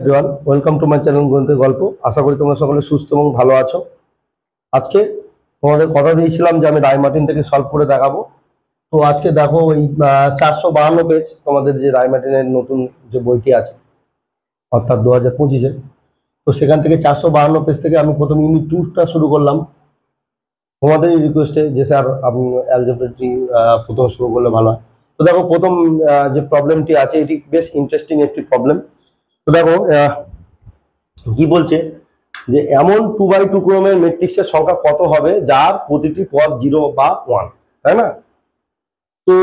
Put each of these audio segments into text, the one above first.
Everyone, welcome to my channel গণিতের গল্প। আশা করি তোমরা সকলে সুস্থ এবং ভালো আছো। আজকে তোমাদের কথা দিয়েছিলাম যে আমি রায়মার্টিন থেকে সলভ করে দেখাবো। তো আজকে দেখো ওই 452 পেজ তোমাদের যে রায়মার্টিনের নতুন যে বইটি আছে, অর্থাৎ 2025-এ। তো সেখান থেকে 452 পেজ থেকে আমি প্রথম ইউনিট 2টা শুরু করলাম তোমাদের রিকোয়েস্টে যে স্যার আপনি অ্যালজেব্রাটি প্রথম শুরু করলে ভালো হয়। তো দেখো প্রথম যে প্রবলেমটি আছে এটি বেশ ইন্টারেস্টিং একটি প্রবলেম। তো দেখো কি বলছে যে এমন 2x2 ক্রমের ম্যাট্রিক্সের সংখ্যা কত হবে যার প্রতিটি পদ 0 বা 1, তাই না? তো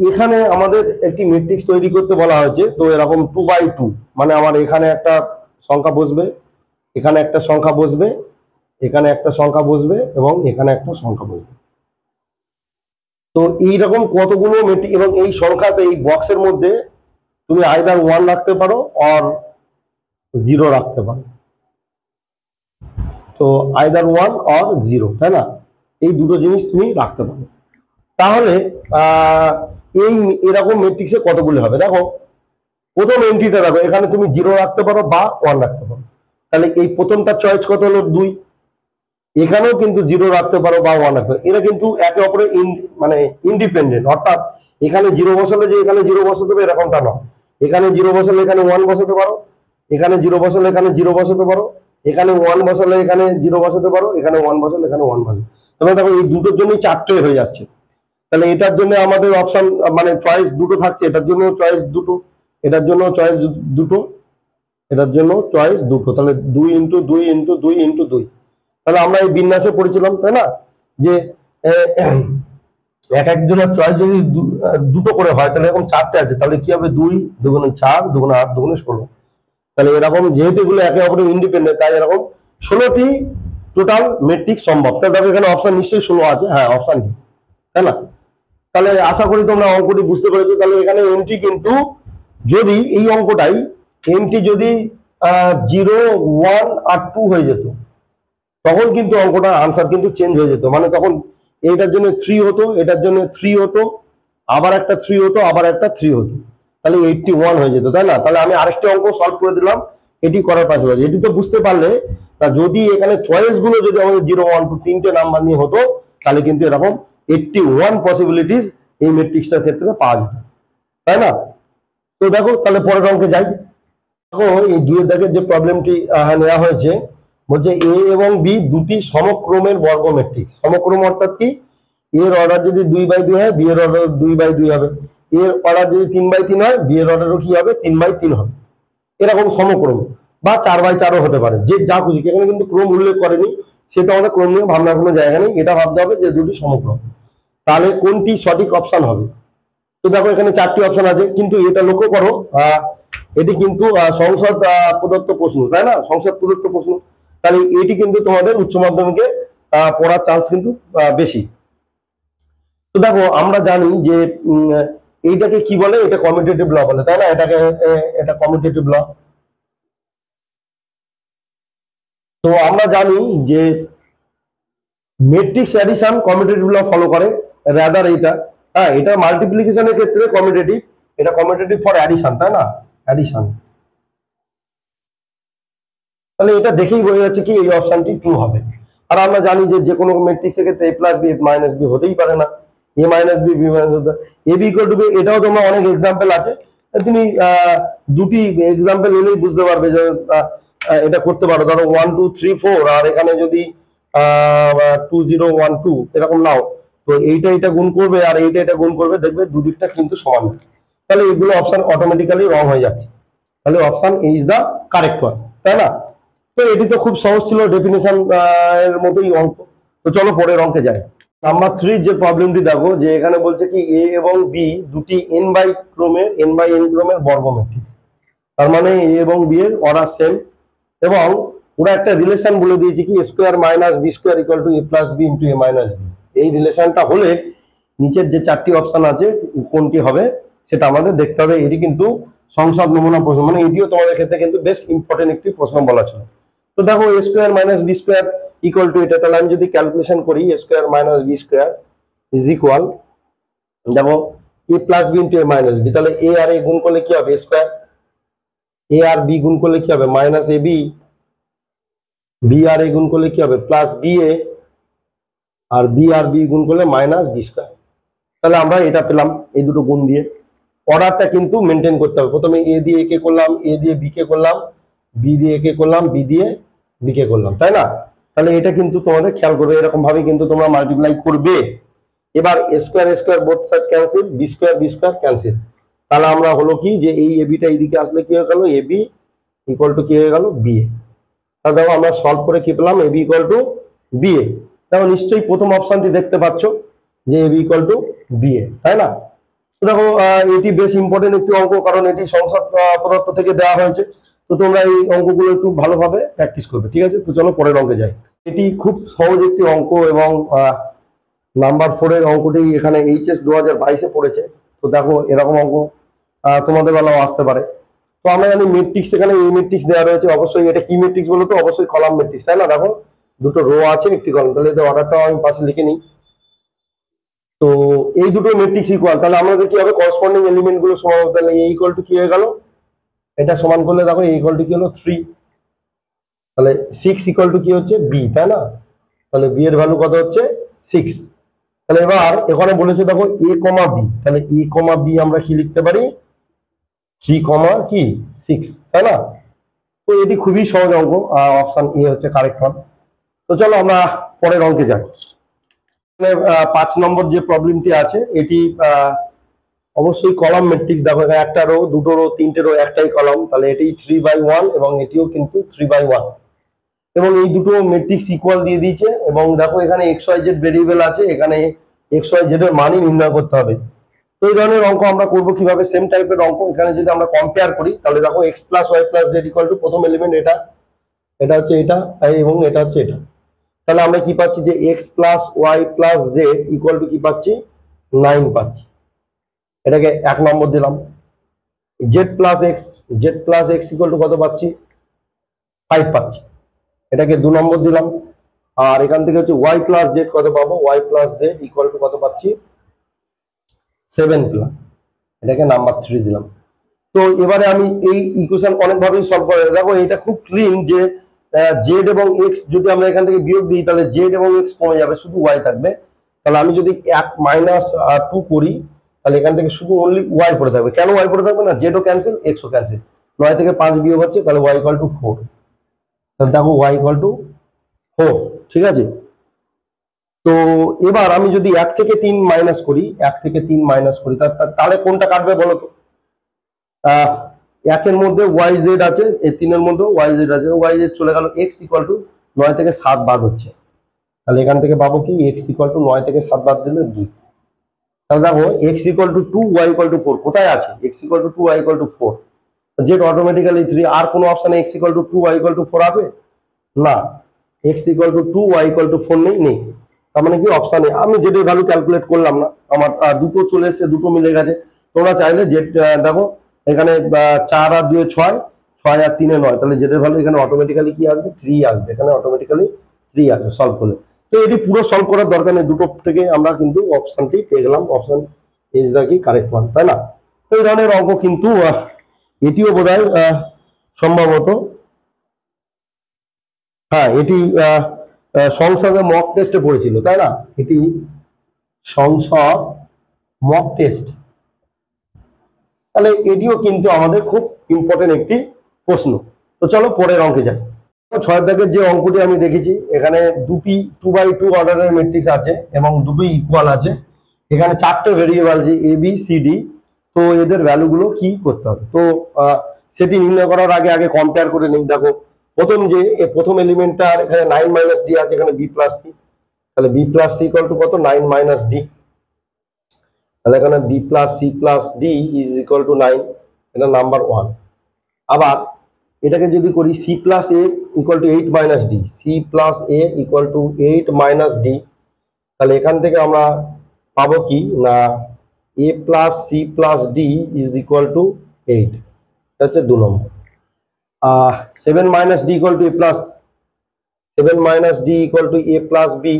এখানে আমাদের একটি ম্যাট্রিক্স তৈরি করতে বলা হয়েছে। তো এরকম 2x2 মানে আমার এখানে একটা সংখ্যা বসবে, এখানে একটা সংখ্যা বসবে, এখানে একটা সংখ্যা বসবে এবং এখানে একটা সংখ্যা বসবে। তো এইরকম কতগুলো ম্যাট্রিক্স এবং এই সংখ্যাতে এই বক্সের মধ্যে তুমি আইদার 1 রাখতে পারো আর 0 রাখতে পারো। তো আইদার 1 অর 0, তাই না? এই দুটো জিনিস তুমি রাখতে পারো। তাহলে এই এরকম ম্যাট্রিক্সে কতগুলি হবে দেখো। প্রথম এন্ট্রিটা দেখো, এখানে তুমি 0 রাখতে পারো বা 1 রাখতে পারো। তাহলে এই প্রথমটা চয়েস কত হলো 2। এখানেও কিন্তু 0 রাখতে পারো বা 1 রাখতে পারো। এরা কিন্তু একে অপরের মানে ইন্ডিপেন্ডেন্ট, অর্থাৎ এখানে 0 বসালে যে এখানে 0 বসাতে হবে এরকমটা নয়। এখানে 0 বসালে এখানে 1 বসাতে পারো, এখানে 0 বসালে এখানে 0 বসাতে পারো, এখানে 1 বসালে এখানে 0 বসাতে পারো, এখানে 1 বসালে এখানে 1 বসাতে। তবে দেখো এই দুটোর জন্যই 4টে হয়ে যাচ্ছে। তাহলে এটার জন্য আমাদের অপশন মানে চয়েস দুটো থাকছে, এটার জন্য চয়েস দুটো, এটার জন্য চয়েস দুটো, এটার জন্য চয়েস দুটো। তাহলে 2 ইন্টু 2 ইন্টু 2 ইন্টু 2। তাহলে আমরা এই বিন্যাসে পড়েছিলাম, তাই না, যে এক একজনের চয়েস যদি দুটো করে হয় তাহলে এরকম 4টে আছে, তাহলে কি হবে 2 দুগুণে 4 দুগুণে 8 দুগুণে 16। তাহলে এরকম যেহেতু এগুলো একে অপরের ইন্ডিপেন্ডেন্ট, তাই এরকম 16টি টোটাল ম্যাট্রিক্স সম্ভব। তাহলে দেখো এখানে অপশন নিশ্চয়ই 16 আছে, হ্যাঁ অপশন ডি, তাই না? তাহলে আশা করি তোমরা অঙ্কটি বুঝতে পেরেছো। তাহলে এখানে এন্ট্রি কিন্তু যদি এই অঙ্কটাই এন্ট্রি যদি 0, 1 আর 2 হয়ে যেত, তখন কিন্তু অঙ্কটা আনসার কিন্তু চেঞ্জ হয়ে যেত। মানে তখন এইটার জন্য 3 হতো, এটার জন্য 3 হতো, আবার একটা 3 হতো, আবার একটা 3 হতো। তাহলে 81 হয়ে যেত, তাই না? তাহলে আমি আরেকটি অঙ্ক সলভ করে দিলাম এটি করার পাশাপাশি। এটি তো বুঝতে পারলে তা যদি এখানে চয়েস গুলো যদি আমাদের 0, 1, 2 তিনটে নাম্বার নিয়ে হতো, তাহলে কিন্তু এরকম 81 পসিবিলিটিস এই ম্যাট্রিক্সটার ক্ষেত্রে পাওয়া যেত, তাই না? তো দেখো তাহলে পরের অঙ্কে যাই। দেখো এই 2 এর দাগের যে প্রবলেমটি নেওয়া হয়েছে, বলছে এ এবং বি দুটি সমক্রমের বর্গ ম্যাট্রিক্স। সমক্রম অর্থাৎ কি? এর অর্ডার যদি 2/2 হয়, বি এর অর্ডার 2/2 হবে। এর অর্ডার যদি 3/3 হয়, বি এর অর্ডারও কি হবে? 3/3 হবে। এরকম সমক্রম বা 4/4ও হতে পারে, যে যা খুশি। এখানে কিন্তু ক্রম উল্লেখ করেনি, সেটা আমাদের ক্রম নিয়ে ভাবনার কোনো জায়গা নেই। এটা ভাবতে হবে যে দুটি সমক্রম, তাহলে কোনটি সঠিক অপশন হবে। তো দেখো এখানে 4টি অপশন আছে, কিন্তু এটা লক্ষ্য করো এটি কিন্তু সংসদ প্রদত্ত প্রশ্ন, তাই না? সংসদ প্রদত্ত প্রশ্ন। তাহলে এটি কিন্তু তোমাদের উচ্চ মাধ্যমিকে পড়ার চান্স কিন্তু বেশি। তো দেখো আমরা জানি যে এইটাকে কি বলে, এটা কমিউটেটিভ ল বলে, তাই না? এটাকে এটা কমিউটেটিভ ল। তো আমরা জানি যে matrix addition commutative law follow করে, রাদার এইটা, হ্যাঁ এটা মাল্টিপ্লিকেশনের ক্ষেত্রে কমিউটেটিভ, এটা কমিউটেটিভ ফর অ্যাডিশন, তাই না? অ্যাডিশন। তাহলে এটা দেখেই বোঝা যাচ্ছে কি এই অপশনটি ট্রু হবে। আর আমরা জানি যে যে কোনো ম্যাট্রিক্সের ক্ষেত্রে a plus B, minus B হতেই পারে না। a minus B, B minus A B equal to B, এটাও তোমরা অনেক এক্সাম্পল আছে। তুমি দুটি এক্সাম্পল নিলেই বুঝতে পারবে যে এটা করতে পারো। ধরো 1 2 3 4, আর এখানে যদি 2 0 1 2 এরকম নাও, তো এইটা এটা গুণ করবে আর এইটা এটা গুণ করবে, দেখবে দুদিকটা কিন্তু সমান। তাহলে এগুলো অপশন অটোমেটিক্যালি রং হয়ে যাচ্ছে। তাহলে option A is the correct one, তাই না? তো এটি তো খুব সহজ ছিল, ডেফিনেশন এর মতোই অঙ্ক। তো চলো পরের অঙ্কে যাই। নাম্বার 3 যে প্রবলেমটি দেখো, যে এখানে বলছে কি এ এবং বি দুটি n/n ক্রমের বর্গ ম্যাট্রিক্স। তার মানে এ এবং বি এর অর্ডার সেম, এবং ওরা একটা রিলেশন বলে দিয়েছে কি square minus B square equal to A plus B into A minus B. এই রিলেশনটা হলে নিচের যে 4টি অপশন আছে কোনটি হবে সেটা আমাদের দেখতে হবে। এটি কিন্তু সংসদ নমুনা প্রশ্ন, মানে এটিও তোমাদের ক্ষেত্রে কিন্তু বেশ ইম্পর্টেন্ট একটি প্রশ্ন বলা ছিল। তো দেখো A square minus B square equal to এটা, তাহলে আমি যদি ক্যালকুলেশন করি A square minus B square is equal, দেখো A plus B into A minus B, তাহলে এ আর এ গুণ করলে কি হবে? স্কোয়ার। এ আর বি গুণ করলে কি হবে মাইনাস এ বি, বি আর এ গুণ করলে কি হবে plus B A, R B R B গুণ করলে মাইনাস বি স্কোয়ার। তাহলে আমরা এটা পেলাম এই দুটো গুণ দিয়ে। অর্ডারটা কিন্তু মেনটেন করতে হবে, প্রথমে এ দিয়ে এ কে করলাম, এ দিয়ে বি কে করলাম, বি দিয়ে এ কে করলাম, বি দিয়ে বি কে করলাম, তাই না? তাহলে এটা কিন্তু তোমাদের খেয়াল করবে, এরকম ভাবে কিন্তু তোমরা মাল্টিপ্লাই করবে। এবার A square both side cancel, B square cancel. তাহলে আমরা হলো কি যে এই এবিটা এইদিকে আসলে কি হয়ে গেল, এবি ইকুয়াল টু কি হয়ে গেল বি এ। তাহলে দেখো আমরা সলভ করে কি পেলাম, AB equal to B A. দেখো নিশ্চয়ই প্রথম অপশনটি দেখতে পাচ্ছ যে AB equal to B A, তাই না? দেখো এটি বেশ ইম্পর্টেন্ট একটি অঙ্ক, কারণ এটি সংসদ পদার্থ থেকে দেওয়া হয়েছে। তো তোমরা এই অঙ্কগুলো একটু ভালোভাবে প্র্যাকটিস করবে, ঠিক আছে? তো চলো পরের অঙ্কে যাই। এটি খুব সহজ একটি অঙ্ক এবং নাম্বার 4 এর অঙ্কটি এখানে এইচএস 2022-এ পড়েছে। তো দেখো এরকম অঙ্ক তোমাদের বেলাও আসতে পারে। তো আমরা জানি ম্যাট্রিক্স, এখানে এই ম্যাট্রিক্স দেওয়া রয়েছে, অবশ্যই এটা কি ম্যাট্রিক্স বলো তো? অবশ্যই কলাম ম্যাট্রিক্স, তাই না? দেখো দুটো রো আছে, একটি কলাম, তাহলে এদের অর্ডারটাও আমি পাশে লিখে নিই। তো এই দুটো ম্যাট্রিক্স ইকুয়াল, তাহলে আমাদের কি হবে করসপন্ডিং এলিমেন্ট গুলো সমান হবে। তাহলে এ ইকুয়াল টু কি হয়ে গেল, এটা সমান করলে দেখো এ ইকুয়াল টু কি হলো 3, তাহলে 6 ইকুয়াল টু কি হচ্ছে বি, তাই না? তাহলে বি এর ভ্যালু কত হচ্ছে 6। তাহলে এবার এখানে বলেছে দেখো এ কমা বি, তাহলে এ কমা বি আমরা কি লিখতে পারি 3 কমা কি 6, তাই না? তো এটি খুবই সহজ অঙ্ক, অপশন এ হচ্ছে কারেক্ট ওয়ান। তো চলো আমরা পরের অঙ্কে যাই। 5 নম্বর যে প্রবলেমটি আছে এটি অবশ্যই কলাম ম্যাট্রিক্স। দেখো এখানে একটা রো, দুটো রো, তিনটে রো, একটাই কলাম, তাহলে এটি 3/1 এবং এটিও কিন্তু 3/1, এবং এই দুটো ম্যাট্রিক্স ইকুয়াল দিয়ে দিয়েছে। এবং দেখো এখানে এক্স ওয়াই জেড ভেরিয়েবল আছে, এখানে এক্স ওয়াই জেড এর মানই নির্ণয় করতে হবে। তো এই ধরনের অঙ্ক আমরা করবো কিভাবে, সেম টাইপের অঙ্ক। এখানে যদি আমরা কম্পেয়ার করি তাহলে দেখো X plus Y plus Z equal to প্রথম এলিমেন্ট এটা, এটা হচ্ছে এটা, এবং এটা হচ্ছে এটা। তাহলে আমরা কি পাচ্ছি যে X plus Y plus Z equal to কি পাচ্ছি 9 পাচ্ছি, এটাকে 1 নম্বর দিলাম। Z plus X equal to কত পাচ্ছি 5 পাচ্ছি, এটাকে 2 নম্বর দিলাম। আর এখান থেকে হচ্ছে ওয়াই প্লাস জেড কত পাবো, Y plus Z equal to কত পাচ্ছি 7 প্লাস, এটাকে নাম্বার 3 দিলাম। তো এবারে আমি এই ইকুয়েশন অনেকভাবেই সলভ করে, দেখো এটা খুব ক্লিন যে জেড এবং এক্স যদি আমরা এখান থেকে বিয়োগ দিই তাহলে জেড এবং এক্স কমে যাবে, শুধু ওয়াই থাকবে। তাহলে আমি যদি 1 মাইনাস 2 করি তাহলে এখান থেকে শুধু অনলি ওয়াই পড়ে থাকবে। কেন ওয়াই পড়ে থাকবে না, জেডও ক্যান্সেল এক্সও ক্যান্সেল, 9 থেকে 5 বিয়োগ হচ্ছে, তাহলে ওয়াই ইকুয়াল টু 4। তাহলে দেখো ওয়াই ইকুয়াল টু 4, ঠিক আছে? তো এবার আমি যদি 1 থেকে 3 মাইনাস করি, 1 থেকে 3 মাইনাস করি তাহলে কোনটা কাটবে বলো তো? 1 এর মধ্যে ওয়াই জেড আছে, এই 3 এর মধ্যে ওয়াই জেড আছে, ওয়াই জেড চলে গেল, এক্স ইকুয়াল টু 9 থেকে 7 বাদ হচ্ছে, তাহলে এখান থেকে পাবো কি এক্স ইকুয়াল টু 9 থেকে 7 বাদ দিলে 2। তাহলে দেখো X equal to 2 Y equal to 4 কোথায় আছে, X equal to 2 Y equal to 4, Z automatically 3। আর কোনো অপশনে X equal to 2 Y equal to 4 আছে না, X equal to 2 Y equal to 4 নেই। তার মানে কি অপশনে আমি জেড এর ভ্যালু ক্যালকুলেট করলাম না, আমার দুটো চলে এসেছে, দুটো মিলে গেছে। তোমরা চাইলে জেড দেখো এখানে 4 আর 2 6, 6 আর 3 9, তাহলে জেড এর ভ্যালু এখানে অটোমেটিক্যালি কি আসবে 3 আসবে, এখানে অটোমেটিক্যালি 3 আসবে সলভ করলে। তো এটি পুরো সলভ করার দরকার নেই, দুটো থেকে আমরা কিন্তু অপশনটি পেয়ে গেলাম, অপশন ইজ দা কি কারেক্ট ওয়ান, তাই না? তো এই ধরনের অঙ্ক কিন্তু এটিও বোধহয় সম্ভবত, হ্যাঁ এটি সংসদে মক টেস্টে পড়েছিল, তাই না? এটি সংসদ মক টেস্ট, তাহলে এটিও কিন্তু আমাদের খুব ইম্পর্টেন্ট একটি প্রশ্ন। তো চলো পরের অঙ্কে যাই। 6 দাগের যে অঙ্কটি আমি দেখেছি, এখানে দুটি 2/2 অর্ডারের ম্যাট্রিক্স আছে এবং দুটোই ইকুয়াল আছে, এখানে 4টে ভেরিয়েবল আছে এ বি সি ডি। তো এদের ভ্যালুগুলো কি করতে হবে, তো সেটি নির্ণয় করার আগে আগে কম্পেয়ার করে নিই। দেখো প্রথম এলিমেন্টটার এখানে 9 মাইনাস ডি আছে, এখানে বি প্লাস সি, তাহলে B plus C equal to কত 9 মাইনাস ডি, তাহলে এখানে B plus C plus D is equal to 9, এটা নাম্বার 1। আবার এটাকে যদি করি C plus A equal to 8 minus D, C plus A equal to 8 minus D, তাহলে এখান থেকে আমরা পাবো কি না A plus C plus D is equal to 8, এটা হচ্ছে 2 নম্বর। 7 minus D equal to A plus, 7 minus D equal to A plus B,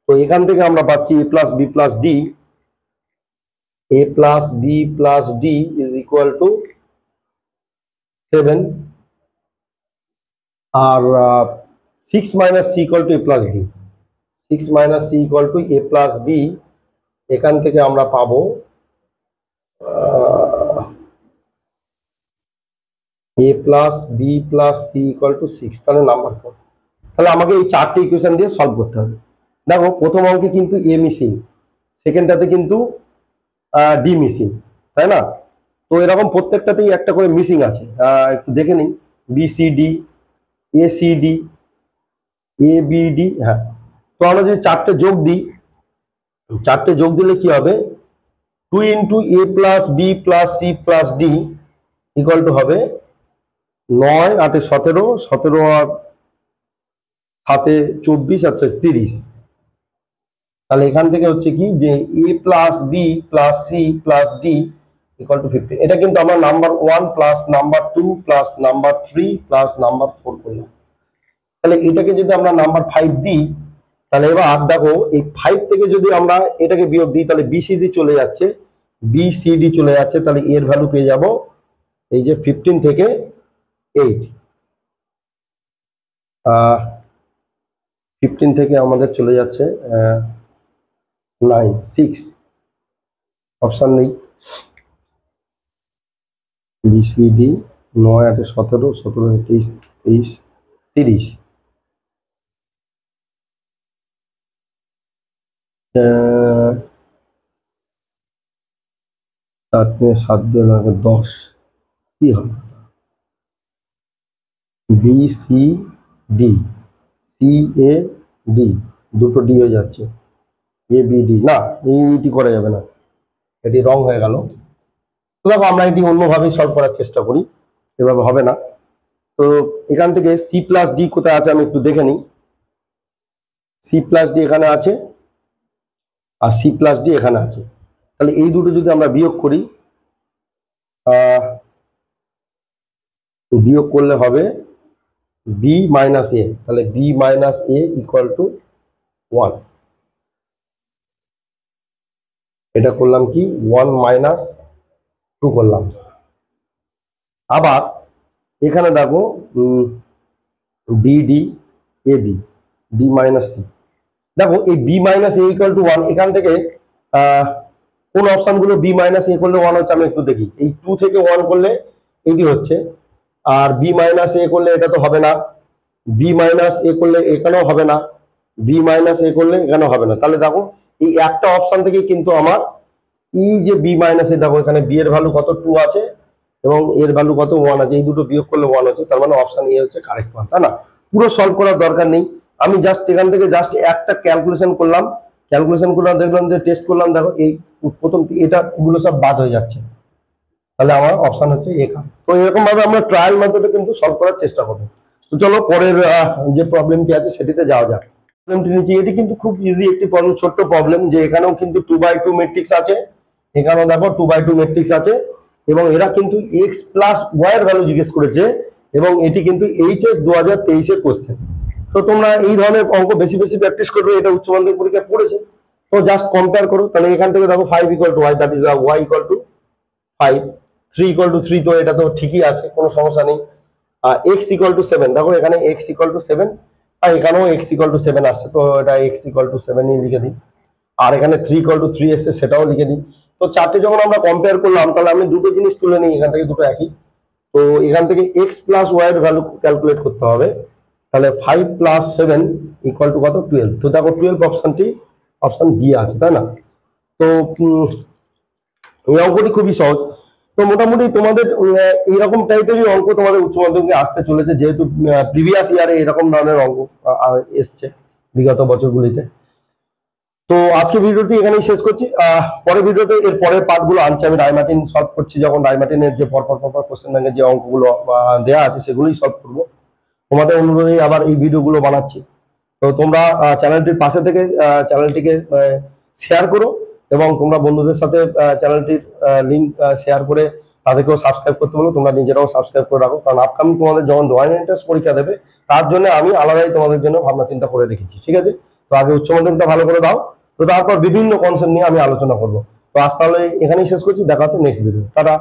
তো এখান থেকে আমরা পাচ্ছি A plus B plus D, A plus B plus D is equal to 7 আর 6 minus C equal to A plus B, 6 minus C equal to A plus B, এখান থেকে আমরা পাবো A plus B plus C equal to 6, তাহলে number 4। তাহলে আমাকে এই চারটি ইকুয়েশন দিয়ে সলভ করতে হবে। দেখো প্রথম অঙ্কে কিন্তু এ মিসিং, সেকেন্ডটাতে কিন্তু ডি মিসিং, তাই না? তো এরকম প্রত্যেকটাতেই একটা করে মিসিং আছে, একটু দেখে নিই। B C D, A C D, A B D, হ্যাঁ। তো আমরা যদি চারটে যোগ দিই, চারটে যোগ দিলে কি হবে, 2 into A plus B plus C plus D equal to হবে 9 8 17, 17 আর 7 24 আর 30। তাহলে এখান থেকে হচ্ছে কি যে A plus B plus C plus D equal to 15। এটা কিন্তু আমরা number 1 plus number 2 plus number 3 plus number 4 করলাম। তাহলে এটাকে যদি আমরা নাম্বার 5 দিই, তাহলে এবার দেখো এই 5 থেকে যদি আমরা এটাকে বিয়োগ দিই, তাহলে বিসিডি চলে যাচ্ছে, বিসিডি চলে যাচ্ছে, তাহলে এর ভ্যালু পেয়ে যাব এই যে 15 থেকে 8, 15 থেকে আমাদের চলে যাচ্ছে 9 6, অপশন নেই। বিসিডি 9 8 17, 17 23 23 30, 7 দিয়ে 10, কি হবে? B C D, C A D, দুটো ডি হয়ে যাচ্ছে, এ বি ডি, না এইটি করা যাবে না, এটি রং হয়ে গেল। তো দেখো আমরা এটি অন্যভাবে সলভ করার চেষ্টা করি, এভাবে হবে না। তো এখান থেকে সি প্লাস ডি কোথায় আছে আমি একটু দেখে নিই। সি প্লাস ডি এখানে আছে আর সি প্লাস ডি এখানে আছে। তাহলে এই দুটো যদি আমরা বিয়োগ করি, বিয়োগ করলে হবে বি মাইনাস এ, তাহলে B minus A equal to 1। এটা করলাম কি 1 মাইনাস 2 করলাম। আবার এখানে দেখো B D A B, D minus C, দেখো এই B minus A equal to 1, এখান থেকে কোন অপশনগুলো বি মাইনাস এ করলে 1 হচ্ছে আমি একটু দেখি। এই 2 থেকে 1 করলে এটি হচ্ছে, আর বি মাইনাস এ করলে এটা তো হবে না, বি মাইনাস এ করলে এখানেও হবে না, বি মাইনাস এ করলে এখানেও হবে না। তাহলে দেখো এই একটা অপশন থেকে কিন্তু আমার এই যে বি মাইনাস এ, দেখো এখানে বি এর ভ্যালু কত 2 আছে এবং এর ভ্যালু কত 1 আছে, এই দুটো বিয়োগ করলে 1 হচ্ছে, তার মানে অপশন এ হচ্ছে কারেক্ট ওয়ান, তাই না? পুরো সলভ করার দরকার নেই, আমি জাস্ট এখান থেকে জাস্ট একটা ক্যালকুলেশন করলাম, ক্যালকুলেশন করলাম, দেখলাম যে টেস্ট করলাম, দেখো এই প্রথম এটা গুলো সব বাদ হয়ে যাচ্ছে, তাহলে আমার অপশন হচ্ছে এ। তো এরকম ভাবে আমরা ট্রায়াল মেথডে কিন্তু সলভ করার চেষ্টা করবো। তো চলো পরের যে প্রবলেমটি আছে সেটিতে যাওয়া যাক। প্রবলেমটি নিচে, এটি কিন্তু খুব ইজি একটি প্রবলেম, ছোট্ট প্রবলেম, যে এখানেও কিন্তু 2/2 ম্যাট্রিক্স আছে, এখানেও দেখো 2/2 ম্যাট্রিক্স আছে, এবং এরা কিন্তু x প্লাস ওয়াই এর ভ্যালু জিজ্ঞেস করেছে, এবং এটি কিন্তু এইচএস 2023 এর কোশ্চেন। তো তোমরা এই ধরনের অঙ্ক বেশি বেশি প্র্যাকটিস করবে, এটা উচ্চ মাধ্যমিক পরীক্ষায় পড়েছে, তো জাস্ট কম্পেয়ার করো। তাহলে এখান থেকে দেখো 5 equal to Y, that is Y equal to 5, 3 equal to 3, তো এটা তো ঠিকই আছে, কোনো সমস্যা নেই। x ইকুয়াল টু 7, দেখো এখানে x ইকুয়াল টু 7 আর এখানেও x ইকুয়াল টু 7 আসছে, তো এটা x ইকুয়াল টু 7 ই লিখে দিই, আর এখানে 3 ইকুয়াল টু 3 এসছে, সেটাও লিখে দিই। তো চারটে যখন আমরা কম্পেয়ার করলাম, তাহলে আমি দুটো জিনিস তুলে নিই, এখান থেকে দুটো একই, তো এখান থেকে x প্লাস ওয়াই এর ভ্যালু ক্যালকুলেট করতে হবে। তাহলে 5 প্লাস 7 ইকুয়াল টু কত 12, তো দেখো 12 অপশনটি অপশন বি আছে, তাই না? তো এই অঙ্কটি খুবই সহজ। তো মোটামুটি তোমাদের এইরকম টাইপেরই অঙ্ক তোমাদের উচ্চ মাধ্যমিকে আসতে চলেছে, যেহেতু প্রিভিয়াস ইয়ারে এরকম ধরনের অঙ্ক এসছে বিগত বছরগুলিতে। তো আজকে ভিডিওটি এখানেই শেষ করছি, পরের ভিডিওতে এর পরের পার্টগুলো আনছি, আমি রায়মার্টিন সলভ করছি, যখন রায়মার্টিনের যে পরপর কোশ্চেন ব্যাংকের যে অঙ্কগুলো দেওয়া আছে সেগুলোই সলভ করবো। তোমাদের অনুরোধে আবার এই ভিডিওগুলো বানাচ্ছি। তো তোমরা চ্যানেলটির পাশে থেকে চ্যানেলটিকে শেয়ার করো, এবং তোমরা বন্ধুদের সাথে চ্যানেলটির লিঙ্ক শেয়ার করে তাদেরকেও সাবস্ক্রাইব করতে বলো, তোমরা নিজেরাও সাবস্ক্রাইব করে রাখো, কারণ আপকামিং তোমাদের যখন জয়েন্ট এন্ট্রান্স পরীক্ষা দেবে, তার জন্য আমি আলাদাই তোমাদের জন্য ভাবনা চিন্তা করে রেখেছি, ঠিক আছে? তো আগে উচ্চ মাধ্যমিকটা ভালো করে দাও, তো তারপর বিভিন্ন কনসেপ্ট নিয়ে আমি আলোচনা করবো। তো আজ তাহলে এখানেই শেষ করছি, দেখা হচ্ছে নেক্সট ভিডিও, টাটা।